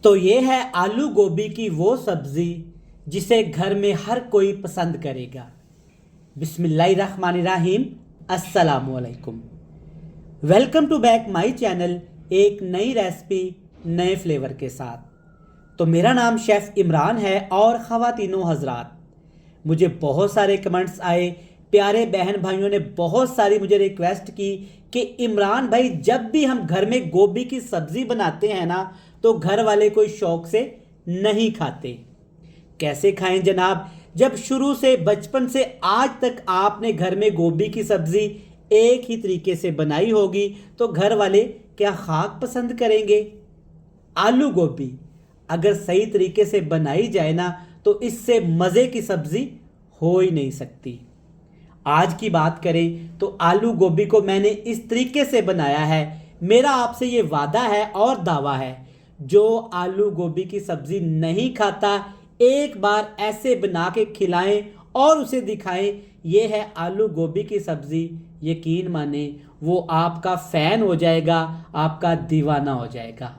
तो ये है आलू गोभी की वो सब्ज़ी जिसे घर में हर कोई पसंद करेगा। बिस्मिल्लाहिर्रहमानिर्रहीम, अस्सलामुअलैकुम। Welcome to back my channel, एक नई रेसिपी नए फ्लेवर के साथ। तो मेरा नाम शेफ़ इमरान है और ख़वातीनो हज़रात, मुझे बहुत सारे कमेंट्स आए, प्यारे बहन भाइयों ने बहुत सारी मुझे रिक्वेस्ट की कि इमरान भाई जब भी हम घर में गोभी की सब्ज़ी बनाते हैं ना तो घर वाले कोई शौक से नहीं खाते। कैसे खाएं जनाब, जब शुरू से बचपन से आज तक आपने घर में गोभी की सब्ज़ी एक ही तरीके से बनाई होगी तो घर वाले क्या खाक पसंद करेंगे। आलू गोभी अगर सही तरीके से बनाई जाए ना तो इससे मज़े की सब्ज़ी हो ही नहीं सकती। आज की बात करें तो आलू गोभी को मैंने इस तरीके से बनाया है। मेरा आपसे ये वादा है और दावा है, जो आलू गोभी की सब्ज़ी नहीं खाता एक बार ऐसे बना के खिलाएं और उसे दिखाएं ये है आलू गोभी की सब्ज़ी, यकीन माने वो आपका फ़ैन हो जाएगा, आपका दीवाना हो जाएगा।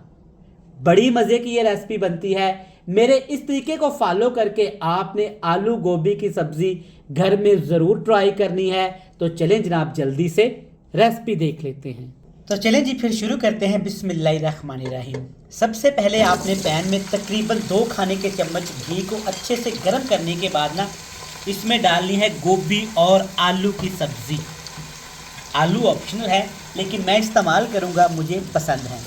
बड़ी मज़े की ये रेसिपी बनती है। मेरे इस तरीके को फॉलो करके आपने आलू गोभी की सब्ज़ी घर में ज़रूर ट्राई करनी है। तो चलें जनाब, जल्दी से रेसिपी देख लेते हैं। तो चलें जी, फिर शुरू करते हैं। बिस्मिल्लाहिर्रहमानिर्रहीम। सबसे पहले आपने पैन में तकरीबन 2 खाने के चम्मच घी को अच्छे से गर्म करने के बाद ना इसमें डालनी है गोभी और आलू की सब्ज़ी। आलू ऑप्शनल है लेकिन मैं इस्तेमाल करूँगा, मुझे पसंद है।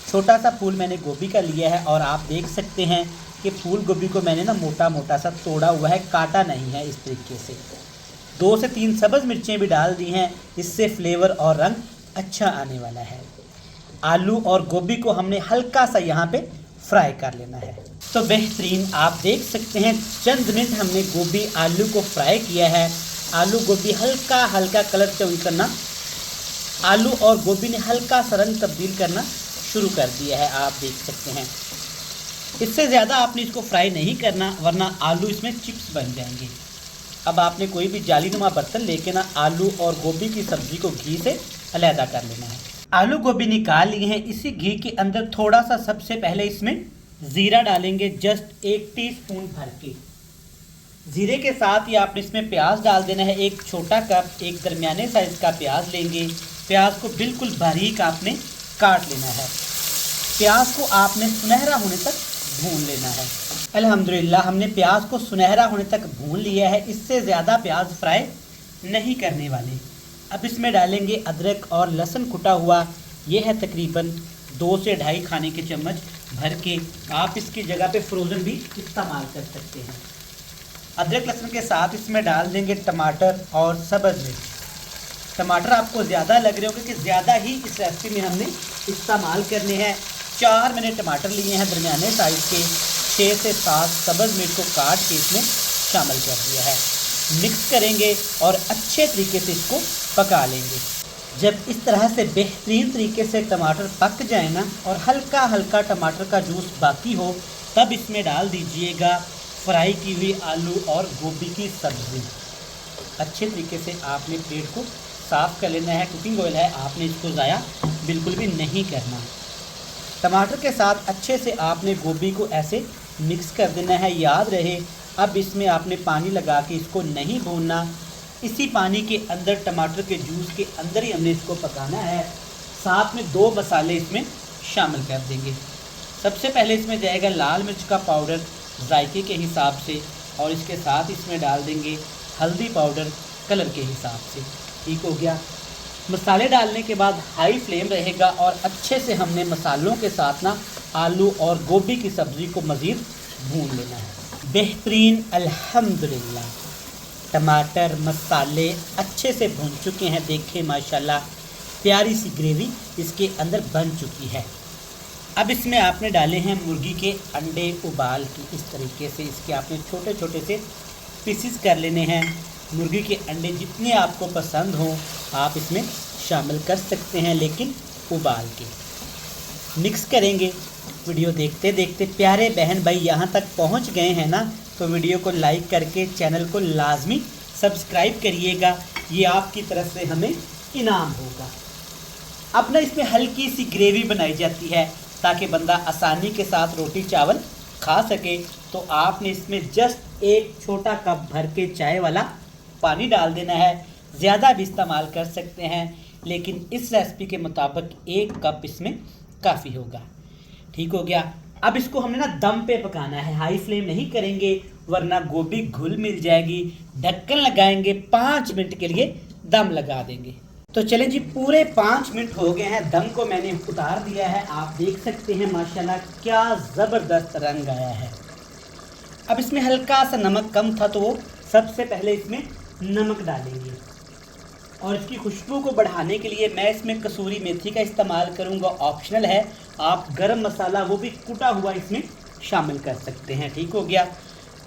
छोटा सा फूल मैंने गोभी का लिया है और आप देख सकते हैं कि फूल गोभी को मैंने ना मोटा मोटा सा तोड़ा हुआ है, काटा नहीं है। इस तरीके से 2 से 3 सब्ज़ मिर्चें भी डाल दी हैं, इससे फ्लेवर और रंग अच्छा आने वाला है। आलू और गोभी को हमने हल्का सा यहाँ पे फ्राई कर लेना है। तो बेहतरीन, आप देख सकते हैं चंद मिनट हमने गोभी आलू को फ्राई किया है। आलू गोभी हल्का हल्का कलर चेंज करना, आलू और गोभी ने हल्का सा रंग तब्दील करना शुरू कर दिया है, आप देख सकते हैं। इससे ज़्यादा आपने इसको फ्राई नहीं करना वरना आलू इसमें चिप्स बन जाएंगे। अब आपने कोई भी जालीनुमा बर्तन लेके ना आलू और गोभी की सब्ज़ी को घी से अलहदा कर लेना है। आलू गोभी निकाल लिए हैं। इसी घी के अंदर थोड़ा सा सबसे पहले इसमें ज़ीरा डालेंगे, जस्ट 1 टीस्पून भर के। ज़ीरे के साथ ही आपने इसमें प्याज डाल देना है। एक छोटा कप एक दरमियाने साइज़ का प्याज लेंगे। प्याज को बिल्कुल बारीक आपने काट लेना है। प्याज को आपने सुनहरा होने तक भून लेना है। अल्हम्दुलिल्लाह हमने प्याज को सुनहरा होने तक भून लिया है। इससे ज़्यादा प्याज फ्राई नहीं करने वाले। अब इसमें डालेंगे अदरक और लहसुन कुटा हुआ। ये है तकरीबन 2 से 2.5 खाने के चम्मच भर के। आप इसकी जगह पे फ्रोज़न भी इस्तेमाल कर सकते हैं। अदरक लहसुन के साथ इसमें डाल देंगे टमाटर और सब्ज़ मिर्च। टमाटर आपको ज़्यादा लग रहे होंगे कि ज़्यादा ही इस रेसिपी में हमने इस्तेमाल करने हैं। 4 मैंने टमाटर लिए हैं दरमियाने साइज़ के। 6 से 7 सब्ज़ मिर्च को काट के इसमें शामिल कर दिया है। मिक्स करेंगे और अच्छे तरीके से इसको पका लेंगे। जब इस तरह से बेहतरीन तरीके से टमाटर पक जाए ना और हल्का हल्का टमाटर का जूस बाकी हो, तब इसमें डाल दीजिएगा फ्राई की हुई आलू और गोभी की सब्ज़ी। अच्छे तरीके से आपने प्लेट को साफ़ कर लेना है। कुकिंग ऑयल है, आपने इसको ज़ाया बिल्कुल भी नहीं करना। टमाटर के साथ अच्छे से आपने गोभी को ऐसे मिक्स कर देना है। याद रहे, अब इसमें आपने पानी लगा के इसको नहीं भूनना। इसी पानी के अंदर टमाटर के जूस के अंदर ही हमने इसको पकाना है। साथ में 2 मसाले इसमें शामिल कर देंगे। सबसे पहले इसमें जाएगा लाल मिर्च का पाउडर जायके के हिसाब से, और इसके साथ इसमें डाल देंगे हल्दी पाउडर कलर के हिसाब से। ठीक हो गया। मसाले डालने के बाद हाई फ्लेम रहेगा और अच्छे से हमने मसालों के साथ ना आलू और गोभी की सब्ज़ी को मज़ीद भून लेना है। बेहतरीन, अल्हम्दुलिल्लाह टमाटर मसाले अच्छे से भून चुके हैं। देखिए माशाल्लाह प्यारी सी ग्रेवी इसके अंदर बन चुकी है। अब इसमें आपने डाले हैं मुर्गी के अंडे उबाल के। इस तरीके से इसके आपने छोटे छोटे से पीसीस कर लेने हैं। मुर्गी के अंडे जितने आपको पसंद हों आप इसमें शामिल कर सकते हैं, लेकिन उबाल के। मिक्स करेंगे। वीडियो देखते देखते प्यारे बहन भाई यहाँ तक पहुँच गए हैं ना, तो वीडियो को लाइक करके चैनल को लाजमी सब्सक्राइब करिएगा, ये आपकी तरफ से हमें इनाम होगा। अब ना इसमें हल्की सी ग्रेवी बनाई जाती है। ताकि बंदा आसानी के साथ रोटी चावल खा सके। तो आपने इसमें जस्ट एक छोटा कप भर के चाय वाला पानी डाल देना है। ज़्यादा भी इस्तेमाल कर सकते हैं, लेकिन इस रेसिपी के मुताबिक एक कप इसमें काफ़ी होगा। ठीक हो गया। अब इसको हमने ना दम पे पकाना है, हाई फ्लेम नहीं करेंगे वरना गोभी घुल मिल जाएगी। ढक्कन लगाएंगे, 5 मिनट के लिए दम लगा देंगे। तो चलें जी, पूरे 5 मिनट हो गए हैं, दम को मैंने उतार दिया है। आप देख सकते हैं माशाल्लाह क्या ज़बरदस्त रंग आया है। अब इसमें हल्का सा नमक कम था, तो वो सबसे पहले इसमें नमक डालेंगे। और इसकी खुशबू को बढ़ाने के लिए मैं इसमें कसूरी मेथी का इस्तेमाल करूंगा, ऑप्शनल है। आप गरम मसाला वो भी कुटा हुआ इसमें शामिल कर सकते हैं। ठीक हो गया।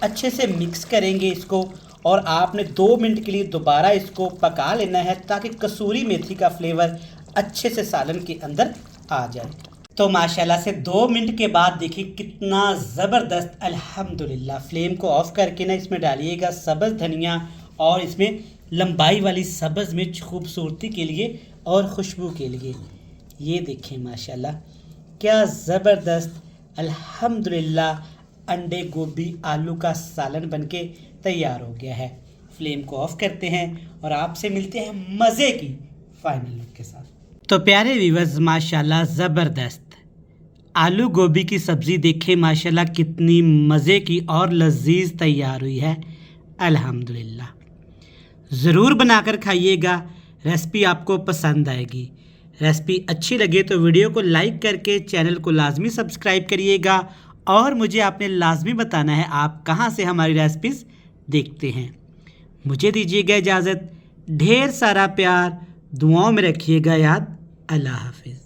अच्छे से मिक्स करेंगे इसको और आपने 2 मिनट के लिए दोबारा इसको पका लेना है ताकि कसूरी मेथी का फ्लेवर अच्छे से सालन के अंदर आ जाए। तो माशाल्लाह से 2 मिनट के बाद देखिए कितना ज़बरदस्त, अल्हम्दुलिल्लाह। फ्लेम को ऑफ़ करके ना इसमें डालिएगा सब्ज़ धनिया और इसमें लंबाई वाली सब्ज़ मिर्च खूबसूरती के लिए और खुशबू के लिए। ये देखें माशाल्लाह क्या ज़बरदस्त, अल्हम्दुलिल्लाह। अंडे गोभी आलू का सालन बनके तैयार हो गया है। फ्लेम को ऑफ़ करते हैं और आपसे मिलते हैं मज़े की फाइनल लुक के साथ। तो प्यारे व्यूअर्स, माशाल्लाह ज़बरदस्त आलू गोभी की सब्ज़ी देखें माशाल्लाह कितनी मज़े की और लजीज तैयार हुई है, अल्हम्दुलिल्लाह। ज़रूर बनाकर खाइएगा, रेसिपी आपको पसंद आएगी। रेसिपी अच्छी लगे तो वीडियो को लाइक करके चैनल को लाजमी सब्सक्राइब करिएगा और मुझे आपने लाजमी बताना है आप कहां से हमारी रेसिपीज़ देखते हैं। मुझे दीजिएगा इजाज़त, ढेर सारा प्यार, दुआओं में रखिएगा याद। अल्लाह हाफिज़।